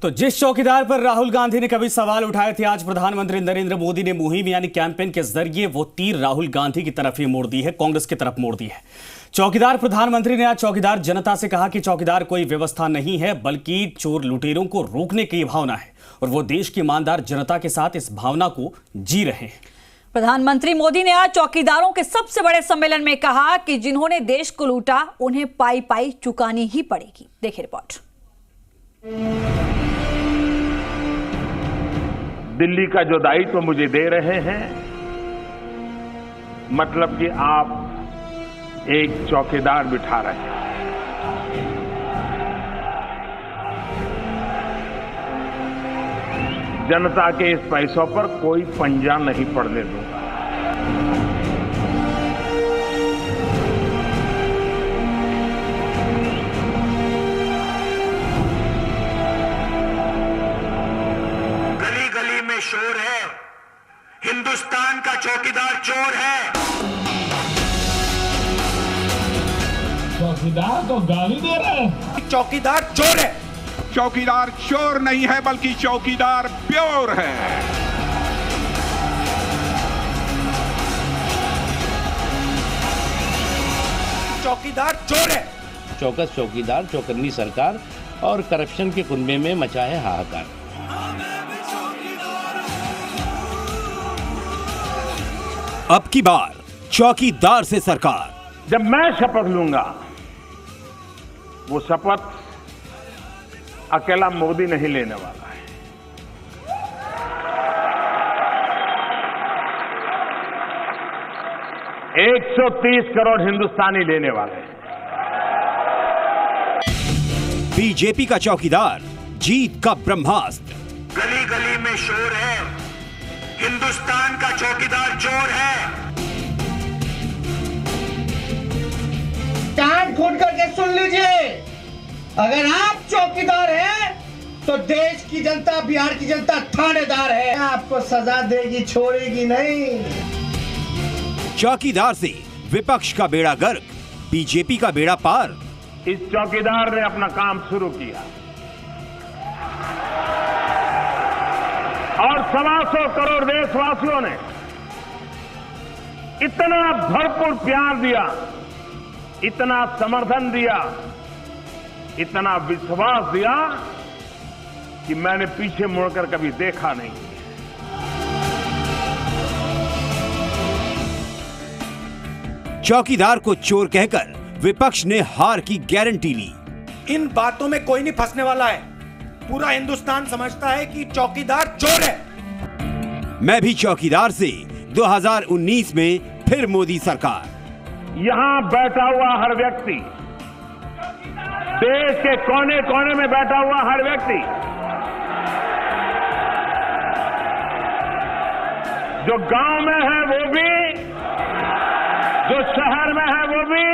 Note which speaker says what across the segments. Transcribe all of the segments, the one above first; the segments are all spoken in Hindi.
Speaker 1: तो जिस चौकीदार पर राहुल गांधी ने कभी सवाल उठाए थे, आज प्रधानमंत्री नरेंद्र मोदी ने मुहिम यानी कैंपेन के जरिए वो तीर राहुल गांधी की तरफ ही मोड़ दी है, कांग्रेस की तरफ मोड़ दी है। चौकीदार प्रधानमंत्री ने आज चौकीदार जनता से कहा कि चौकीदार कोई व्यवस्था नहीं है, बल्कि चोर लुटेरों को रोकने की भावना है और वो देश की ईमानदार जनता के साथ इस भावना को जी रहे हैं।
Speaker 2: प्रधानमंत्री मोदी ने आज चौकीदारों के सबसे बड़े सम्मेलन में कहा कि जिन्होंने देश को लूटा उन्हें पाई पाई चुकानी ही पड़ेगी। देखिए रिपोर्ट।
Speaker 3: दिल्ली का जो दायित्व मुझे दे रहे हैं, मतलब कि आप एक चौकीदार बिठा रहे हैं। जनता के इस पैसों पर कोई पंजा नहीं पड़ने दूंगा।
Speaker 4: गली गली में शोर है, हिंदुस्तान का चौकीदार चोर है।
Speaker 5: चौकीदार को गाली दे रहे हैं।
Speaker 4: चौकीदार चोर है।
Speaker 6: चौकीदार चोर नहीं है, बल्कि चौकीदार प्योर है।
Speaker 4: चौकीदार चोर है।
Speaker 7: चौकस चौकीदार, चौकन्नी सरकार और करप्शन के कुनबे में मचा है हाहाकार।
Speaker 8: अब की बार चौकीदार से सरकार।
Speaker 3: जब मैं शपथ लूंगा, वो शपथ अकेला मोदी नहीं लेने वाला है। $130 करोड़ हिंदुस्तानी लेने वाले हैं।
Speaker 8: बीजेपी का चौकीदार, जीत का ब्रह्मास्त्र।
Speaker 4: गली गली में शोर है, हिंदुस्तान का चौकीदार चोर है।
Speaker 9: कान खोल करके सुन लीजिए, अगर आप चौकीदार हैं तो देश की जनता, बिहार की जनता थानेदार है। आपको सजा देगी, छोड़ेगी नहीं।
Speaker 8: चौकीदार से विपक्ष का बेड़ा गर्क, बीजेपी का बेड़ा पार।
Speaker 3: इस चौकीदार ने अपना काम शुरू किया और 125 करोड़ देशवासियों ने इतना भरपूर प्यार दिया, इतना समर्थन दिया, इतना विश्वास दिया कि मैंने पीछे मुड़कर कभी देखा नहीं।
Speaker 8: चौकीदार को चोर कहकर विपक्ष ने हार की गारंटी ली।
Speaker 4: इन बातों में कोई नहीं फंसने वाला है। पूरा हिंदुस्तान समझता है कि चौकीदार चोर है।
Speaker 8: मैं भी चौकीदार से 2019 में फिर मोदी सरकार।
Speaker 3: यहां बैठा हुआ हर व्यक्ति, देश के कोने कोने में बैठा हुआ हर व्यक्ति, जो गांव में है वो भी, जो शहर में है वो भी,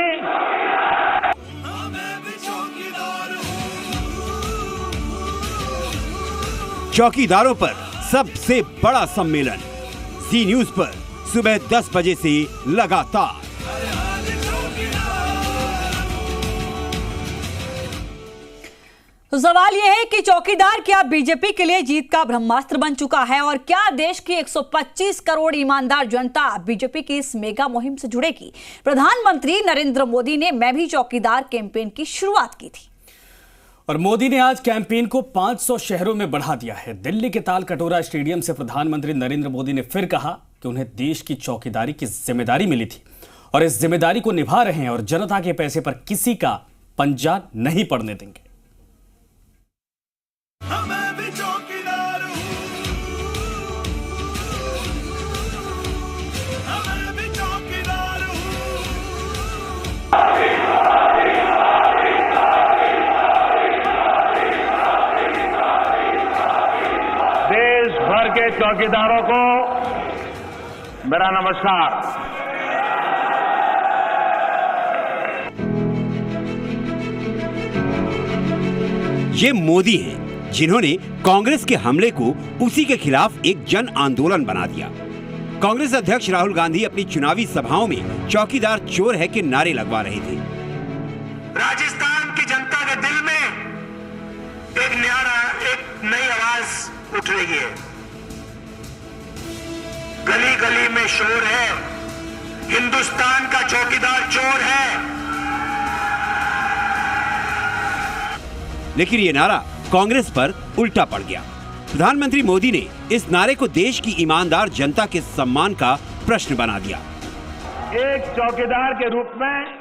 Speaker 8: चौकीदारों पर सबसे बड़ा सम्मेलन जी न्यूज पर सुबह 10 बजे से लगातार।
Speaker 2: तो सवाल यह है कि चौकीदार क्या बीजेपी के लिए जीत का ब्रह्मास्त्र बन चुका है और क्या देश की 125 करोड़ ईमानदार जनता बीजेपी की इस मेगा मुहिम से जुड़ेगी? प्रधानमंत्री नरेंद्र मोदी ने मैं भी चौकीदार कैंपेन की शुरुआत की थी
Speaker 1: और मोदी ने आज कैंपेन को 500 शहरों में बढ़ा दिया है। दिल्ली के ताल कटोरा स्टेडियम से प्रधानमंत्री नरेंद्र मोदी ने फिर कहा कि उन्हें देश की चौकीदारी की जिम्मेदारी मिली थी और इस जिम्मेदारी को निभा रहे हैं और जनता के पैसे पर किसी का पंजा नहीं पड़ने देंगे।
Speaker 4: मैं भी चौकीदार हूं, मैं भी चौकीदार हूं।
Speaker 3: देश भर के चौकीदारों को मेरा नमस्कार।
Speaker 8: ये मोदी हैं जिन्होंने कांग्रेस के हमले को उसी के खिलाफ एक जन आंदोलन बना दिया। कांग्रेस अध्यक्ष राहुल गांधी अपनी चुनावी सभाओं में चौकीदार चोर है के नारे लगवा रहे थे।
Speaker 4: राजस्थान की जनता के दिल में एक गूंजेगी। गली गली में शोर है, हिंदुस्तान का चौकीदार चोर है।
Speaker 8: लेकिन ये नारा कांग्रेस पर उल्टा पड़ गया। प्रधानमंत्री मोदी ने इस नारे को देश की ईमानदार जनता के सम्मान का प्रश्न बना दिया।
Speaker 3: एक चौकीदार के रूप में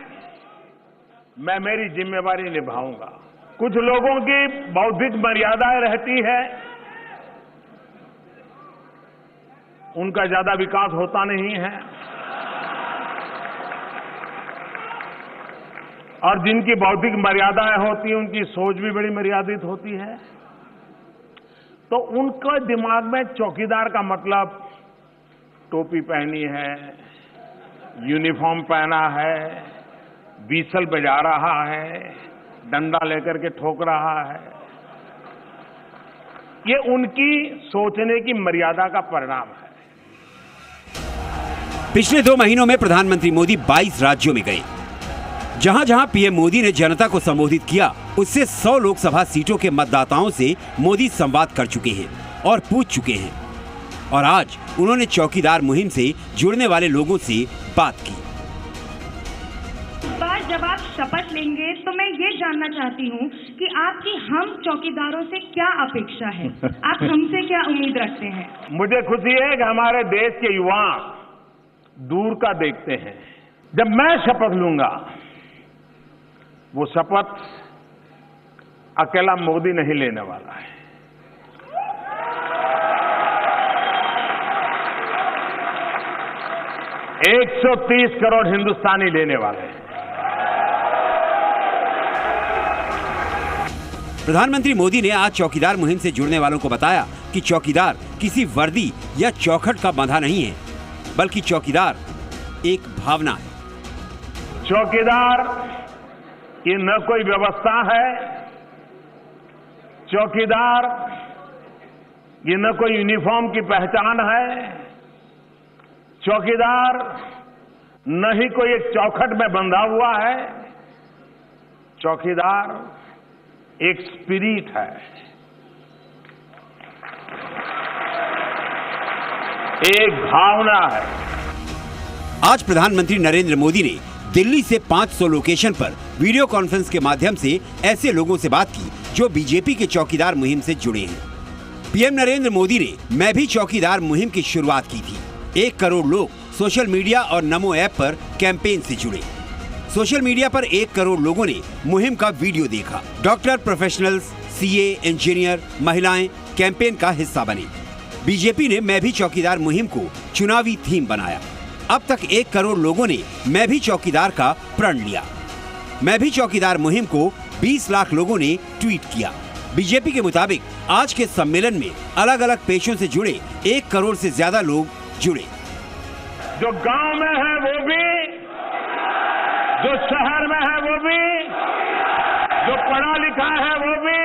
Speaker 3: मैं मेरी जिम्मेवारी निभाऊंगा। कुछ लोगों की बौद्धिक मर्यादाएं रहती है, उनका ज्यादा विकास होता नहीं है, और जिनकी बौद्धिक मर्यादाएं होती हैं उनकी सोच भी बड़ी मर्यादित होती है। तो उनके दिमाग में चौकीदार का मतलब टोपी पहनी है, यूनिफॉर्म पहना है, बीसल बजा रहा है, डंडा लेकर के ठोक रहा है। ये उनकी सोचने की मर्यादा का परिणाम है।
Speaker 8: पिछले 2 महीनों में प्रधानमंत्री मोदी 22 राज्यों में गए। जहां जहां पीएम मोदी ने जनता को संबोधित किया, उससे 100 लोकसभा सीटों के मतदाताओं से मोदी संवाद कर चुके हैं और पूछ चुके हैं। और आज उन्होंने चौकीदार मुहिम से जुड़ने वाले लोगों से बात की।
Speaker 10: बार जब आप शपथ लेंगे तो मैं ये जानना चाहती हूँ कि आपकी हम चौकीदारों से क्या अपेक्षा है, आप हमसे क्या उम्मीद रखते हैं?
Speaker 3: मुझे खुशी है कि हमारे देश के युवा दूर का देखते हैं। जब मैं शपथ लूंगा, वो शपथ अकेला मोदी नहीं लेने वाला है। एक 130 करोड़ हिंदुस्तानी लेने वाले हैं।
Speaker 8: प्रधानमंत्री मोदी ने आज चौकीदार मुहिम से जुड़ने वालों को बताया कि चौकीदार किसी वर्दी या चौखट का बंधा नहीं है, बल्कि चौकीदार एक भावना है।
Speaker 3: चौकीदार ये न कोई व्यवस्था है, चौकीदार ये न कोई यूनिफॉर्म की पहचान है, चौकीदार न ही कोई एक चौखट में बंधा हुआ है, चौकीदार एक स्पिरिट है, एक भावना है।
Speaker 8: आज प्रधानमंत्री नरेंद्र मोदी ने दिल्ली से 500 लोकेशन पर वीडियो कॉन्फ्रेंस के माध्यम से ऐसे लोगों से बात की जो बीजेपी के चौकीदार मुहिम से जुड़े हैं। पीएम नरेंद्र मोदी ने मैं भी चौकीदार मुहिम की शुरुआत की थी। 1 करोड़ लोग सोशल मीडिया और नमो ऐप पर कैंपेन से जुड़े। सोशल मीडिया पर 1 करोड़ लोगों ने मुहिम का वीडियो देखा। डॉक्टर, प्रोफेशनल्स, सीए, इंजीनियर, महिलाएं कैंपेन का हिस्सा बने। बीजेपी ने मैं भी चौकीदार मुहिम को चुनावी थीम बनाया। अब तक 1 करोड़ लोगों ने मैं भी चौकीदार का प्रण लिया। मैं भी चौकीदार मुहिम को 20 लाख लोगों ने ट्वीट किया। बीजेपी के मुताबिक आज के सम्मेलन में अलग अलग पेशों से जुड़े 1 करोड़ से ज्यादा लोग जुड़े।
Speaker 3: जो गांव में है वो भी, जो शहर में है वो भी, जो पढ़ा लिखा है वो भी,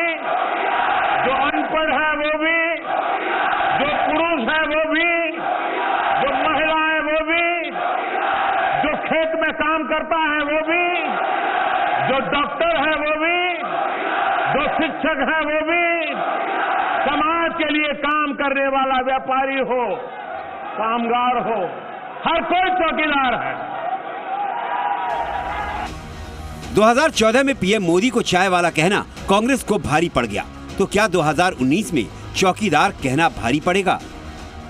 Speaker 3: जो अनपढ़ है वो भी, जो पुरुष है वो भी, जो महिला है वो भी, जो खेत में काम करता है वो भी, जो डॉक्टर है वो भी, जो शिक्षक है वो भी, समाज के लिए काम करने वाला व्यापारी हो, कामगार हो, हर कोई चौकीदार है।
Speaker 8: 2014 में पीएम मोदी को चाय वाला कहना कांग्रेस को भारी पड़ गया, तो क्या 2019 में चौकीदार कहना भारी पड़ेगा?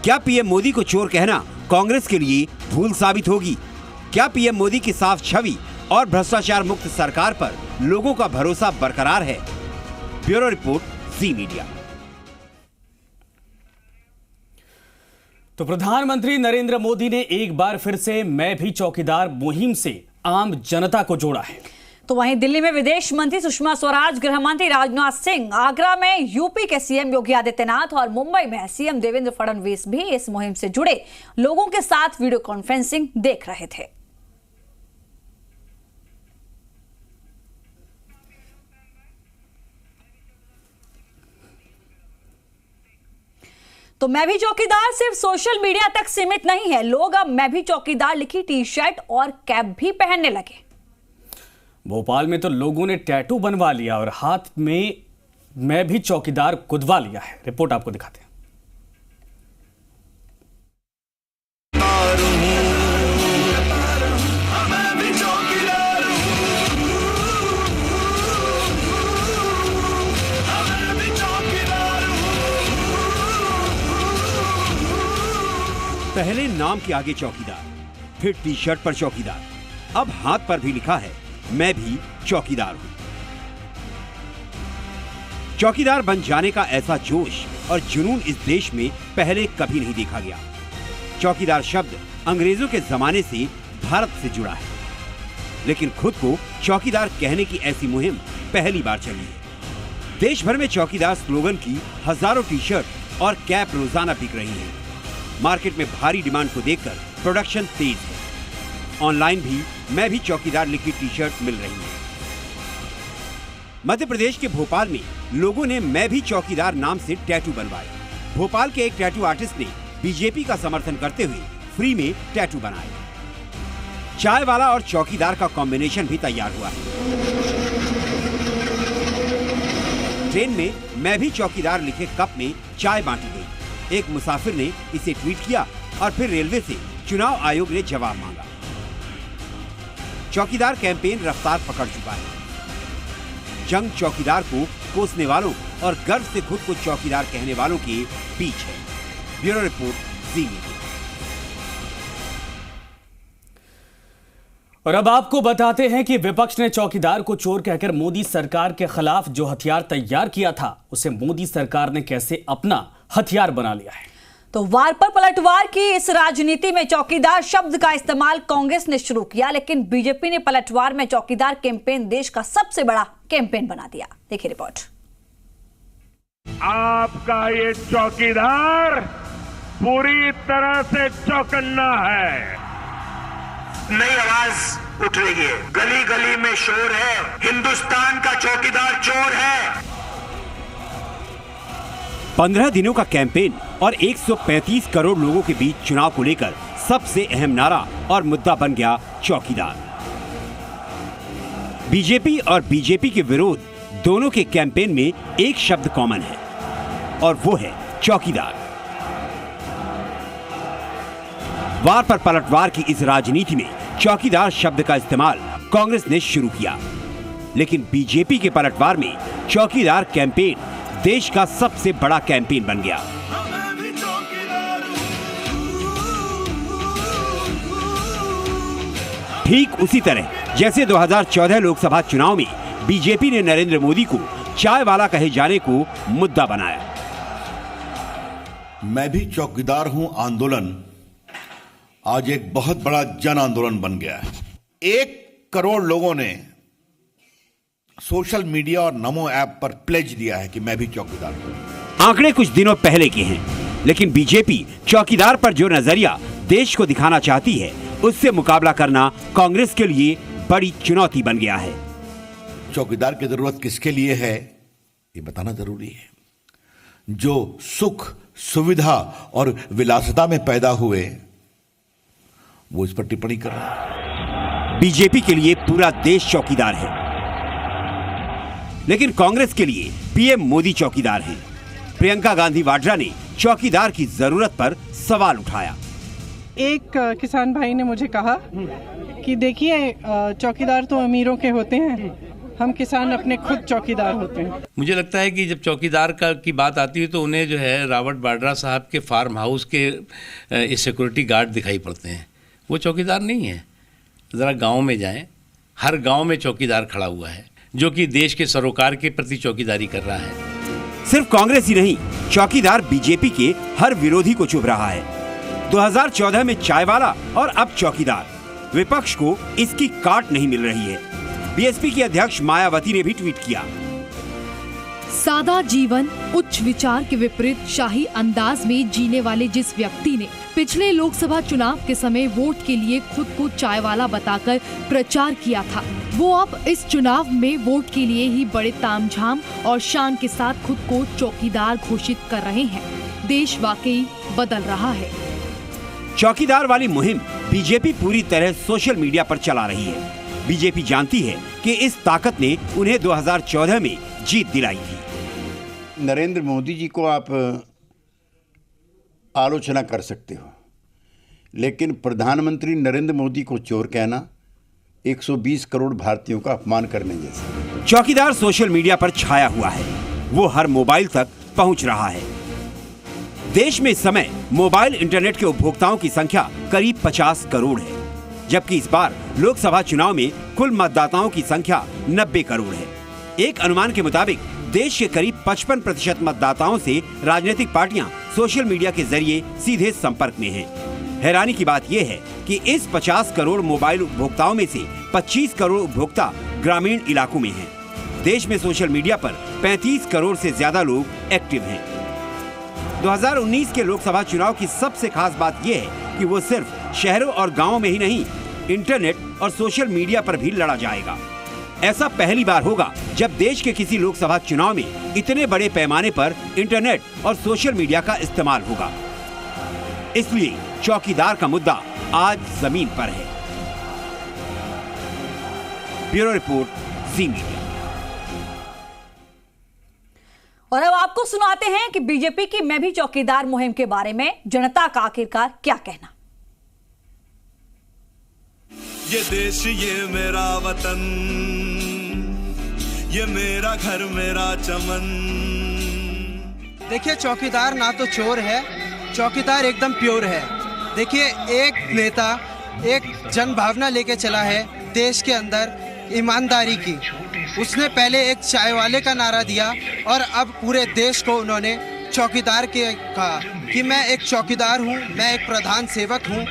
Speaker 8: क्या पीएम मोदी को चोर कहना कांग्रेस के लिए भूल साबित होगी? क्या पीएम मोदी की साफ छवि और भ्रष्टाचार मुक्त सरकार पर लोगों का भरोसा बरकरार है? ब्यूरो रिपोर्ट, जी मीडिया।
Speaker 1: तो प्रधानमंत्री नरेंद्र मोदी ने एक बार फिर से मैं भी चौकीदार मुहिम से आम जनता को जोड़ा है।
Speaker 2: तो वहीं दिल्ली में विदेश मंत्री सुषमा स्वराज, गृह मंत्री राजनाथ सिंह, आगरा में यूपी के सीएम योगी आदित्यनाथ और मुंबई में सीएम देवेंद्र फडणवीस भी इस मुहिम से जुड़े लोगों के साथ वीडियो कॉन्फ्रेंसिंग देख रहे थे। तो मैं भी चौकीदार सिर्फ सोशल मीडिया तक सीमित नहीं है। लोग अब मैं भी चौकीदार लिखी टी शर्ट और कैप भी पहनने लगे।
Speaker 1: भोपाल में तो लोगों ने टैटू बनवा लिया और हाथ में मैं भी चौकीदार गुदवा लिया है। रिपोर्ट आपको दिखाते हैं।
Speaker 8: पहले नाम के आगे चौकीदार, फिर टी शर्ट पर चौकीदार, अब हाथ पर भी लिखा है मैं भी चौकीदार हूं। चौकीदार बन जाने का ऐसा जोश और जुनून इस देश में पहले कभी नहीं देखा गया। चौकीदार शब्द अंग्रेजों के जमाने से भारत से जुड़ा है, लेकिन खुद को चौकीदार कहने की ऐसी मुहिम पहली बार चली है। देश भर में चौकीदार स्लोगन की हजारों टी शर्ट और कैप रोजाना बिक रही हैं। मार्केट में भारी डिमांड को देखकर प्रोडक्शन तेज है। ऑनलाइन भी मैं भी चौकीदार लिखी टी शर्ट मिल रही है। मध्य प्रदेश के भोपाल में लोगों ने मैं भी चौकीदार नाम से टैटू बनवाए। भोपाल के एक टैटू आर्टिस्ट ने बीजेपी का समर्थन करते हुए फ्री में टैटू बनाए। चाय वाला और चौकीदार का कॉम्बिनेशन भी तैयार हुआ है। ट्रेन में मैं भी चौकीदार लिखे कप में चाय बांटी गई। एक मुसाफिर ने इसे ट्वीट किया और फिर रेलवे से चुनाव आयोग ने जवाब मांगा। चौकीदार कैंपेन रफ्तार पकड़ चुका है। जंग चौकीदार को कोसने वालों और गर्व से खुद को चौकीदार कहने वालों के बीच है। ब्यूरो रिपोर्ट, जी मीडिया।
Speaker 1: और अब आपको बताते हैं कि विपक्ष ने चौकीदार को चोर कहकर मोदी सरकार के खिलाफ जो हथियार तैयार किया था, उसे मोदी सरकार ने कैसे अपना हथियार बना लिया है।
Speaker 2: तो वार पर पलटवार की इस राजनीति में चौकीदार शब्द का इस्तेमाल कांग्रेस ने शुरू किया, लेकिन बीजेपी ने पलटवार में चौकीदार कैंपेन देश का सबसे बड़ा कैंपेन बना दिया। देखिए रिपोर्ट।
Speaker 3: आपका ये चौकीदार पूरी तरह से चौकन्ना है।
Speaker 4: नई आवाज उठ रही है, गली गली में शोर है, हिंदुस्तान का चौकीदार चोर है।
Speaker 8: 15 दिनों का कैंपेन और 135 करोड़ लोगों के बीच चुनाव को लेकर सबसे अहम नारा और मुद्दा बन गया चौकीदार। बीजेपी और बीजेपी के विरोध दोनों के कैंपेन में एक शब्द कॉमन है और वो है चौकीदार। वार पर पलटवार की इस राजनीति में चौकीदार शब्द का इस्तेमाल कांग्रेस ने शुरू किया, लेकिन बीजेपी के पलटवार में चौकीदार कैंपेन देश का सबसे बड़ा कैंपेन बन गया। ठीक उसी तरह जैसे 2014 लोकसभा चुनाव में बीजेपी ने नरेंद्र मोदी को चाय वाला कहे जाने को मुद्दा बनाया।
Speaker 11: मैं भी चौकीदार हूं आंदोलन आज एक बहुत बड़ा जन आंदोलन बन गया है। 1 करोड़ लोगों ने सोशल मीडिया और नमो ऐप पर प्लेज दिया है कि मैं भी चौकीदार हूं।
Speaker 8: आंकड़े कुछ दिनों पहले के हैं, लेकिन बीजेपी चौकीदार पर जो नजरिया देश को दिखाना चाहती है, उससे मुकाबला करना कांग्रेस के लिए बड़ी चुनौती बन गया है।
Speaker 11: चौकीदार की जरूरत किसके लिए है, ये बताना जरूरी है। जो सुख, सुविधा और विलासिता में पैदा हुए, वो इस पर टिप्पणी कर रहा है।
Speaker 8: बीजेपी के लिए पूरा देश चौकीदार है, लेकिन कांग्रेस के लिए पीएम मोदी चौकीदार हैं। प्रियंका गांधी वाड्रा ने चौकीदार की जरूरत पर सवाल उठाया।
Speaker 12: एक किसान भाई ने मुझे कहा कि देखिए, चौकीदार तो अमीरों के होते हैं, हम किसान अपने खुद चौकीदार होते हैं।
Speaker 7: मुझे लगता है कि जब चौकीदार की बात आती है तो उन्हें जो है रॉबर्ट वाड्रा साहब के फार्म हाउस के सिक्योरिटी गार्ड दिखाई पड़ते हैं। वो चौकीदार नहीं है। ज़रा गांव में जाएं, हर गांव में चौकीदार खड़ा हुआ है जो कि देश के सरोकार के प्रति चौकीदारी कर रहा है।
Speaker 8: सिर्फ कांग्रेस ही नहीं, चौकीदार बीजेपी के हर विरोधी को चुभ रहा है। 2014 में चाय वाला और अब चौकीदार। विपक्ष को इसकी काट नहीं मिल रही है। बीएसपी की अध्यक्ष मायावती ने भी ट्वीट किया,
Speaker 13: सादा जीवन, उच्च विचार के विपरीत शाही अंदाज में जीने वाले जिस व्यक्ति ने पिछले लोकसभा चुनाव के समय वोट के लिए खुद को चाय वाला बताकर प्रचार किया था, वो अब इस चुनाव में वोट के लिए ही बड़े तामझाम और शान के साथ खुद को चौकीदार घोषित कर रहे हैं। देश वाकई बदल रहा है।
Speaker 8: चौकीदार वाली मुहिम बीजेपी पूरी तरह सोशल मीडिया पर चला रही है। बीजेपी जानती है कि इस ताकत ने उन्हें 2014 में जीत दिलाई थी।
Speaker 14: नरेंद्र मोदी जी को आप आलोचना कर सकते हो, लेकिन प्रधानमंत्री नरेंद्र मोदी को चोर कहना 120 करोड़ भारतीयों का अपमान करने जैसा।
Speaker 8: चौकीदार सोशल मीडिया पर छाया हुआ है, वो हर मोबाइल तक पहुंच रहा है। देश में इस समय मोबाइल इंटरनेट के उपभोक्ताओं की संख्या करीब 50 करोड़ है, जबकि इस बार लोकसभा चुनाव में कुल मतदाताओं की संख्या 90 करोड़ है। एक अनुमान के मुताबिक देश के करीब 55% मतदाताओं से राजनीतिक पार्टियां सोशल मीडिया के जरिए सीधे संपर्क में हैं। हैरानी की बात यह है कि इस 50 करोड़ मोबाइल उपभोक्ताओं में से 25 करोड़ उपभोक्ता ग्रामीण इलाकों में हैं। देश में सोशल मीडिया पर 35 करोड़ से ज्यादा लोग एक्टिव हैं। 2019 के लोकसभा चुनाव की सबसे खास बात यह है कि वो सिर्फ शहरों और गांवों में ही नहीं, इंटरनेट और सोशल मीडिया पर भी लड़ा जाएगा। ऐसा पहली बार होगा जब देश के किसी लोकसभा चुनाव में इतने बड़े पैमाने पर इंटरनेट और सोशल मीडिया का इस्तेमाल होगा। इसलिए चौकीदार का मुद्दा आज जमीन पर है। ब्यूरो रिपोर्ट, जी मीडिया।
Speaker 2: और अब आपको सुनाते हैं कि बीजेपी की मैं भी चौकीदार मुहिम के बारे में जनता का आखिरकार क्या कहना।
Speaker 15: ये देश ये मेरा वतन, ये मेरा घर मेरा चमन।
Speaker 16: देखिए, चौकीदार ना तो चोर है, चौकीदार एकदम प्योर है। देखिए, एक नेता एक जन भावना लेके चला है देश के अंदर ईमानदारी की। उसने पहले एक चाय वाले का नारा दिया और अब पूरे देश को उन्होंने चौकीदार के कहा कि मैं एक चौकीदार हूँ, मैं एक प्रधान सेवक हूँ,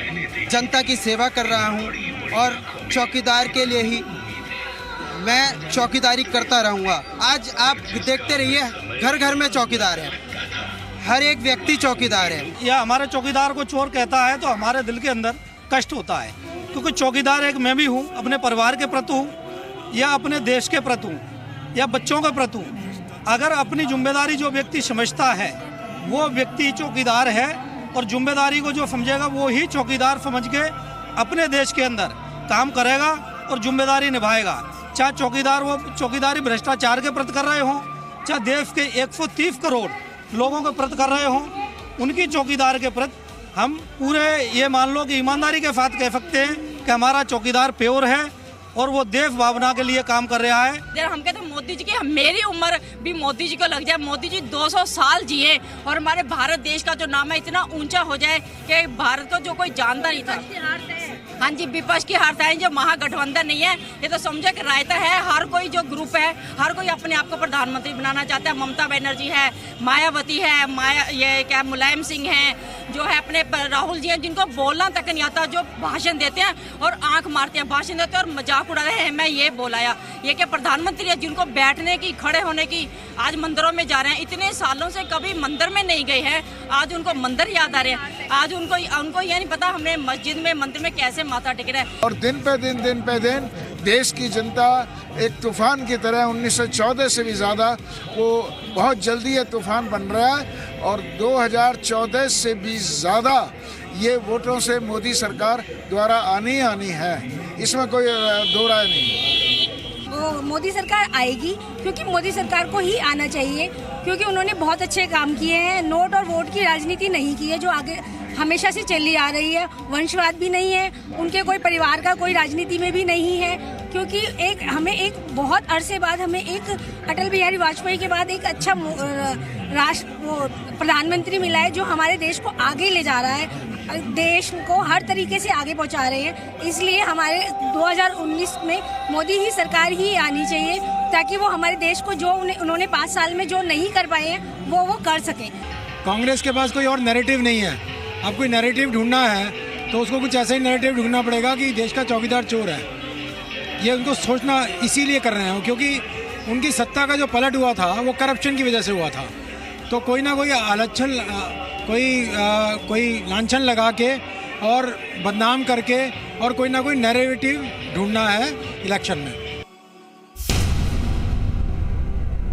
Speaker 16: जनता की सेवा कर रहा हूँ और चौकीदार के लिए ही मैं चौकीदारी करता रहूँगा। आज आप देखते रहिए, घर घर में चौकीदार है, हर एक व्यक्ति चौकीदार है।
Speaker 17: या हमारे चौकीदार को चोर कहता है तो हमारे दिल के अंदर कष्ट होता है, क्योंकि चौकीदार एक मैं भी हूँ, अपने परिवार के प्रति हूँ या अपने देश के प्रति हूँ या बच्चों के प्रति हूँ। अगर अपनी जिम्मेदारी जो व्यक्ति समझता है वो व्यक्ति चौकीदार है, और जिम्मेदारी को जो समझेगा वो ही चौकीदार समझ के अपने देश के अंदर काम करेगा और जिम्मेदारी निभाएगा। चाहे चौकीदार वो चौकीदारी भ्रष्टाचार के प्रति कर रहे हों, चाहे देश के 130 करोड़ लोगों के प्रति कर रहे हों, उनकी चौकीदार के प्रति हम पूरे ये मान लो कि ईमानदारी के साथ कह सकते हैं कि हमारा चौकीदार प्योर है और वो देश भावना के लिए काम कर रहा है।
Speaker 18: हम कहते हैं मोदी जी की मेरी उम्र भी मोदी जी को लग जाए, मोदी जी 200 साल जिए और हमारे भारत देश का जो नाम है इतना ऊंचा हो जाए कि भारत को जो कोई जानता नहीं था। हाँ जी, विपक्ष की हारता है, जो महागठबंधन नहीं है, ये तो समझे कि रायता है। हर कोई जो ग्रुप है, हर कोई अपने आप को प्रधानमंत्री बनाना चाहता है। ममता बनर्जी है, मायावती है, ये क्या मुलायम सिंह है, जो है अपने राहुल जी हैं, जिनको बोलना तक नहीं आता, जो भाषण देते हैं और आंख मारते हैं, भाषण देते हैं और मजाक उड़ा रहे हैं। मैं ये बोलाया, ये क्या प्रधानमंत्री है जिनको बैठने की, खड़े होने की, आज मंदिरों में जा रहे हैं। इतने सालों से कभी मंदिर में नहीं गए हैं, आज उनको मंदिर याद आ रहे हैं। आज उनको ये नहीं पता हमें मस्जिद में, मंदिर में कैसे माथा टेक रहे हैं।
Speaker 19: और दिन पे दिन देश की जनता एक तूफान की तरह 1914 से भी ज़्यादा वो बहुत जल्दी ये तूफान बन रहा है और 2014 से भी ज़्यादा ये वोटों से मोदी सरकार द्वारा आनी है, इसमें कोई दो राय नहीं।
Speaker 20: वो मोदी सरकार आएगी क्योंकि मोदी सरकार को ही आना चाहिए, क्योंकि उन्होंने बहुत अच्छे काम किए हैं। नोट और वोट की राजनीति नहीं की है जो आगे हमेशा से चली आ रही है। वंशवाद भी नहीं है, उनके कोई परिवार का कोई राजनीति में भी नहीं है, क्योंकि हमें एक बहुत अरसे बाद हमें एक अटल बिहारी वाजपेयी के बाद एक अच्छा प्रधानमंत्री मिला है जो हमारे देश को आगे ले जा रहा है, देश को हर तरीके से आगे पहुंचा रहे हैं। इसलिए हमारे 2019 में मोदी ही सरकार ही आनी चाहिए ताकि वो हमारे देश को जो उन्होंने 5 साल में जो नहीं कर पाए हैं वो कर सकें।
Speaker 21: कांग्रेस के पास कोई और नैरेटिव नहीं है। अब कोई नैरेटिव ढूंढना है तो उसको कुछ ऐसा ही नैरेटिव ढूंढना पड़ेगा कि देश का चौकीदार चोर है। ये उनको सोचना इसीलिए कर रहे हैं क्योंकि उनकी सत्ता का जो पलट हुआ था वो करप्शन की वजह से हुआ था। तो कोई ना कोई आलक्षण, कोई लांछन लगा के और बदनाम करके और कोई ना कोई नैरेटिव ढूंढना है इलेक्शन में।